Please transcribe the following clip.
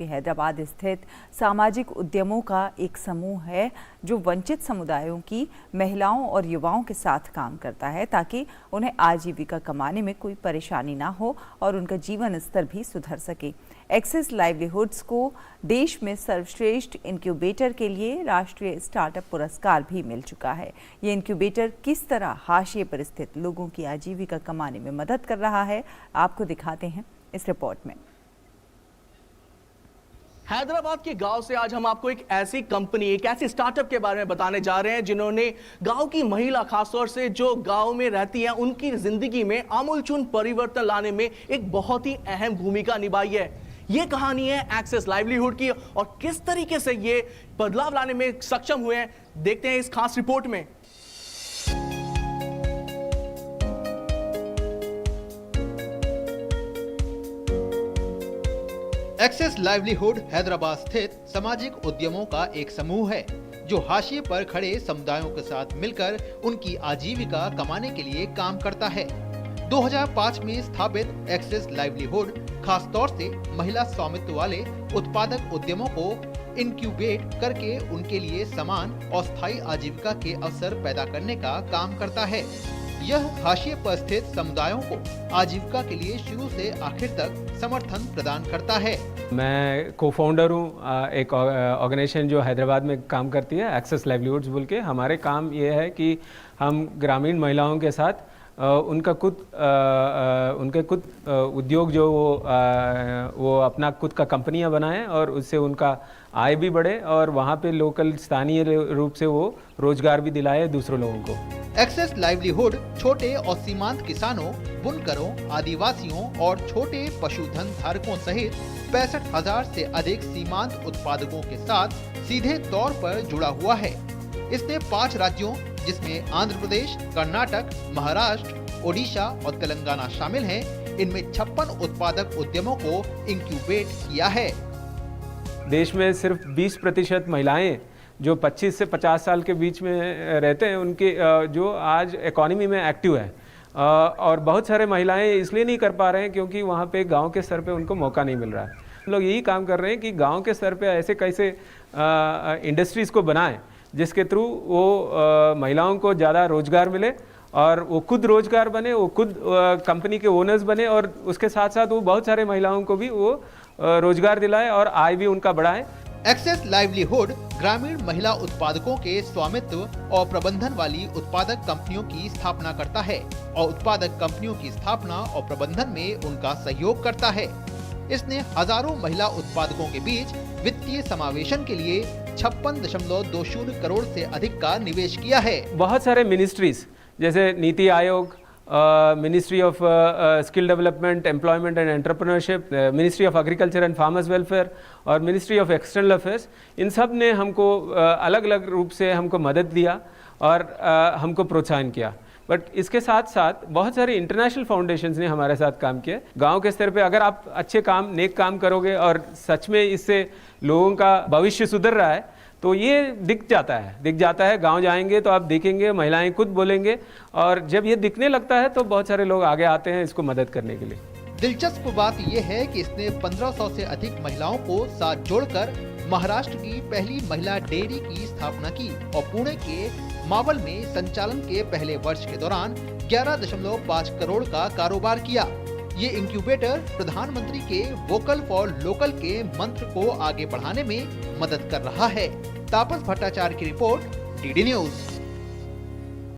हैदराबाद स्थित सामाजिक उद्यमों का एक समूह है जो वंचित समुदायों की महिलाओं और युवाओं के साथ काम करता है ताकि उन्हें आजीविका कमाने में कोई परेशानी ना हो और उनका जीवन स्तर भी सुधर सके। एक्सेस लाइवलीहुड्स को देश में सर्वश्रेष्ठ इंक्यूबेटर के लिए राष्ट्रीय स्टार्टअप पुरस्कार भी मिल चुका है। ये इंक्यूबेटर किस तरह हाशिए पर स्थित लोगों की आजीविका कमाने में मदद कर रहा है, आपको दिखाते हैं इस रिपोर्ट में। हैदराबाद के गांव से आज हम आपको एक ऐसी कंपनी, एक ऐसी स्टार्टअप के बारे में बताने जा रहे हैं जिन्होंने गांव की महिला, खासतौर से जो गांव में रहती हैं, उनकी जिंदगी में आमूलचूल परिवर्तन लाने में एक बहुत ही अहम भूमिका निभाई है। ये कहानी है एक्सेस लाइवलीहुड की और किस तरीके से ये बदलाव लाने में सक्षम हुए हैं, देखते हैं इस खास रिपोर्ट में। एक्सेस लाइवलीहुड हैदराबाद स्थित सामाजिक उद्यमों का एक समूह है जो हाशिए पर खड़े समुदायों के साथ मिलकर उनकी आजीविका कमाने के लिए काम करता है। 2005 में स्थापित एक्सेस लाइवलीहुड खास तौर से महिला स्वामित्व वाले उत्पादक उद्यमों को इनक्यूबेट करके उनके लिए समान और स्थायी आजीविका के अवसर पैदा करने का काम करता है। यह हाशिए पर स्थित समुदायों को आजीविका के लिए शुरू से आखिर तक समर्थन प्रदान करता है। मैं को-फाउंडर हूँ एक ऑर्गेनाइजेशन जो हैदराबाद में काम करती है, एक्सेस लाइवलीहुड्स बोल के। हमारे काम ये है कि हम ग्रामीण महिलाओं के साथ उनके खुद उद्योग जो वो अपना खुद का कंपनियां बनाएं और उससे उनका आय भी बढ़े और वहाँ पे लोकल स्थानीय रूप से वो रोजगार भी दिलाए दूसरों लोगों को। एक्सेस लाइवलीहुड छोटे और सीमांत किसानों, बुनकरों, आदिवासियों और छोटे पशुधन धारकों सहित 65,000 से अधिक सीमांत उत्पादकों के साथ सीधे तौर पर जुड़ा हुआ है। इसने 5 राज्यों जिसमें आंध्र प्रदेश, कर्नाटक, महाराष्ट्र, ओडिशा और तेलंगाना शामिल हैं, इनमें 56 उत्पादक उद्यमों को इंक्यूबेट किया है। देश में सिर्फ 20% महिलाएं जो 25 से 50 साल के बीच में रहते हैं, उनके जो आज इकोनॉमी में एक्टिव है। और बहुत सारे महिलाएं इसलिए नहीं कर पा रहे हैं क्योंकि वहाँ पे गांव के स्तर पे उनको मौका नहीं मिल रहा है। हम लोग यही काम कर रहे हैं कि गांव के स्तर पे ऐसे कैसे इंडस्ट्रीज़ को बनाएं जिसके थ्रू वो महिलाओं को ज़्यादा रोजगार मिले और वो खुद रोजगार बने, वो खुद कंपनी के ओनर्स बने और उसके साथ साथ वो बहुत सारे महिलाओं को भी वो रोजगार दिलाए और आय भी उनका बढ़ाए। एक्सेस लाइवलीहुड ग्रामीण महिला उत्पादकों के स्वामित्व और प्रबंधन वाली उत्पादक कंपनियों की स्थापना करता है और उत्पादक कंपनियों की स्थापना और प्रबंधन में उनका सहयोग करता है। इसने हजारों महिला उत्पादकों के बीच वित्तीय समावेशन के लिए 56.20 करोड़ से अधिक का निवेश किया है। बहुत सारे मिनिस्ट्रीज जैसे NITI Aayog, ministry of skill development, employment and entrepreneurship, ministry of agriculture and farmers welfare और मिनिस्ट्री ऑफ एक्सटर्नल अफेयर्स, इन सब ने हमको अलग अलग रूप से हमको मदद दिया और हमको प्रोत्साहन किया। बट इसके साथ साथ बहुत सारे इंटरनेशनल फाउंडेशंस ने हमारे साथ काम किया। गांव के स्तर पे अगर आप अच्छे काम, नेक काम करोगे और सच में इससे लोगों का भविष्य सुधर रहा है तो ये दिख जाता है। गांव जाएंगे तो आप देखेंगे, महिलाएं खुद बोलेंगे और जब ये दिखने लगता है तो बहुत सारे लोग आगे आते हैं इसको मदद करने के लिए। दिलचस्प बात यह है कि इसने 1500 से अधिक महिलाओं को साथ जोड़कर महाराष्ट्र की पहली महिला डेयरी की स्थापना की और पुणे के मावल में संचालन के पहले वर्ष के दौरान 11.5 करोड़ का कारोबार किया। ये इंक्यूबेटर प्रधानमंत्री के वोकल फॉर लोकल के मंत्र को आगे बढ़ाने में मदद कर रहा है। तापस भट्टाचार्य की रिपोर्ट, डीडी न्यूज।